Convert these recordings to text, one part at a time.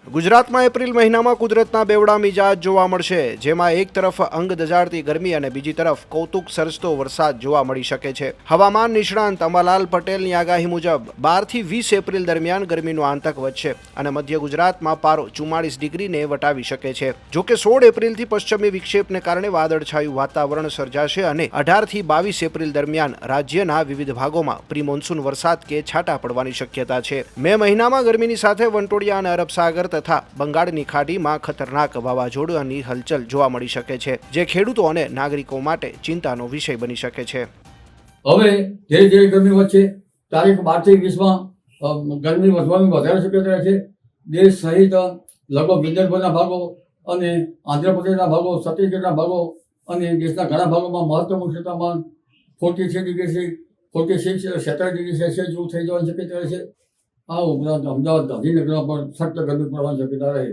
ગુજરાતમાં એપ્રિલ મહિનામાં કુદરતના બેવડા મિજાજ જોવા મળશે, જેમાં એક તરફ અંગ દજાડતી ગરમી અને બીજી તરફ કૌતુક સર્જતો વરસાદ જોવા મળી શકે છે। હવામાન નિષ્ણાંત અંબાલાલ પટેલની આગાહી મુજબ 12 થી 20 એપ્રિલ દરમિયાન ગરમીનો આંતક વધશે અને મધ્ય ગુજરાતમાં પારો 44 ડિગ્રીને વટાવી શકે છે। જો કે 16 એપ્રિલથી પશ્ચિમી વિક્ષેપને કારણે વાદળછાયું વાતાવરણ સર્જાશે અને 18 થી 22 એપ્રિલ દરમિયાન રાજ્યના વિવિધ ભાગોમાં પ્રી મોન્સૂન વરસાદ કે છાંટા પડવાની શક્યતા છે। મે મહિનામાં ગરમીની સાથે વંટોળિયા અને અરબ સાગર તથા બંગાળની ખાડીમાં ખતરનાક વાવાઝોડાની હલચલ જોવા મળી શકે છે, જે ખેડૂતો અને નાગરિકો માટે ચિંતાનો વિષય બની શકે છે। હવે ધીરે ધીરે ગરમી વધશે। તારીખ 12 થી 20માં ગરમી વધવાની વધારે શક્યતા છે। દેશ સહિત લગભગ વિદર્ભના ભાગો અને આંધ્રપ્રદેશના ભાગો, છત્તીસગઢના ભાગો અને દેશના ઘણા ભાગોમાં મહત્તમ ઉષ્ણતામાન 46 ડિગ્રીથી 46 47 ડિગ્રી સેલ્સિયસ જેવું થઈ જવાની શક્યતા છે। આ ઉપરાંત અમદાવાદ, ગાંધીનગરમાં પણ સખ્ત ગરમી પડવાની શક્યતા રહે।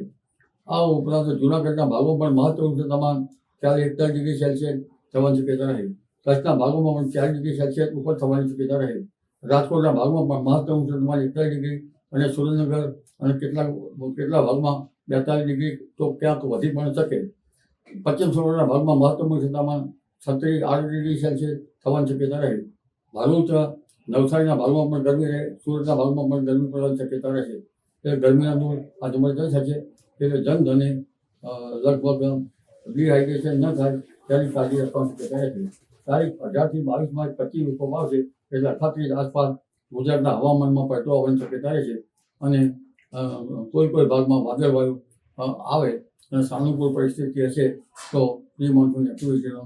આ ઉપરાંત જૂનાગઢના ભાગો પણ મહત્તમ ઉષ્ણતામાન 41 ડિગ્રી સેલ્સિયસ થવાની શક્યતા રહે। કચ્છના ભાગોમાં પણ 4 ડિગ્રી સેલ્સિયસ ઉપર થવાની શક્યતા રહે। રાજકોટના ભાગમાં પણ મહત્તમ ઉષ્ણતામાન 41 ડિગ્રી અને સુરેન્દ્રનગર અને કેટલા ભાગમાં 42 ડિગ્રી તો ક્યાંક વધી પણ શકે। પશ્ચિમ સૌરાષ્ટ્રના ભાગમાં મહત્તમ ઉષ્ણતામાન 38 ડિગ્રી સેલ્સિયસ થવાની શક્યતા રહે। ભરૂચ, નવસારીના ભાગમાં પણ ગરમી રહે। સુરતના ભાગમાં પણ ગરમી પડવાની શક્યતા રહેશે। એટલે ગરમીના દૂર આ જબરદસ્ત થશે। એટલે જનધને લગભગ ડિહાઇડ્રેશન ન થાય તેની કાળજી રાખવાની શક્યતા રહેશે। તારીખ 18 થી 22 માર્ચ 25 વિકોપ આવશે એટલે 38 આસપાસ ગુજરાતના હવામાનમાં પલટો આવવાની શક્યતા રહેશે અને કોઈ ભાગમાં વાદળવાયુ આવે અને સાનુકૂળ પરિસ્થિતિ હશે તો પ્રી મોન્સૂન એક્ટિવિટીનો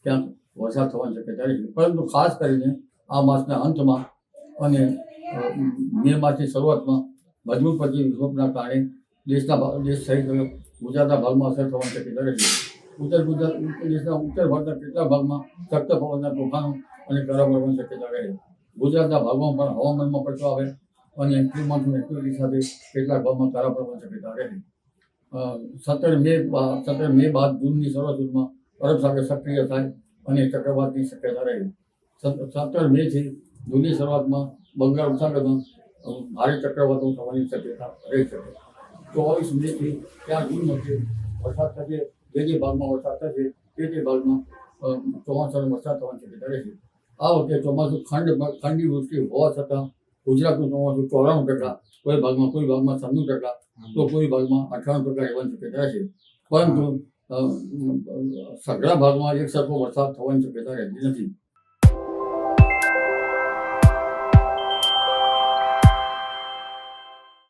ક્યાંક વરસાદ થવાની શક્યતા રહેશે। પરંતુ ખાસ કરીને આ માસના અંતમાં અને મે માસની શરૂઆતમાં મજબૂત પશ્ચિમ વિક્ષોભના કારણે દેશ સહિત ગુજરાતના ભાગમાં અસર થવાની શક્યતા રહેશે। દેશના ઉત્તર ભારતના કેટલાક ભાગમાં સખ્ત પવનના તોફાનો અને કરા પડવાની શક્યતા રહે। ગુજરાતના ભાગમાં પણ હવામાનમાં પલટો આવે અને પ્રી મોન્સૂન એક્ટિવિટી સાથે કેટલાક ભાગમાં કરા પડવાની શક્યતા રહે। 17 મે બાદ જૂનની શરૂઆત સુધીમાં અરબ સાગર સક્રિય થાય અને ચક્રવાતની શક્યતા રહે। 17 મેથી જૂનની શરૂઆતમાં બંગાળ ઉપસાગરમાં ભારે ચક્રવાતો થવાની શક્યતા રહી શકે। 24 મેથી 4 જૂન વચ્ચે વરસાદ થશે। જે ભાગમાં વરસાદ થશે તે ભાગમાં ચોમાસાનો વરસાદ થવાની શક્યતા રહેશે। આ વખતે ચોમાસું ખંડી વૃષ્ટિ હોવા છતાં ગુજરાતનું ચોમાસું 94%, કોઈ ભાગમાં 96% તો કોઈ ભાગમાં 98% રહેવાની શક્યતા રહેશે। પરંતુ સઘળા ભાગમાં એક સરખો વરસાદ થવાની શક્યતા રહેતી નથી।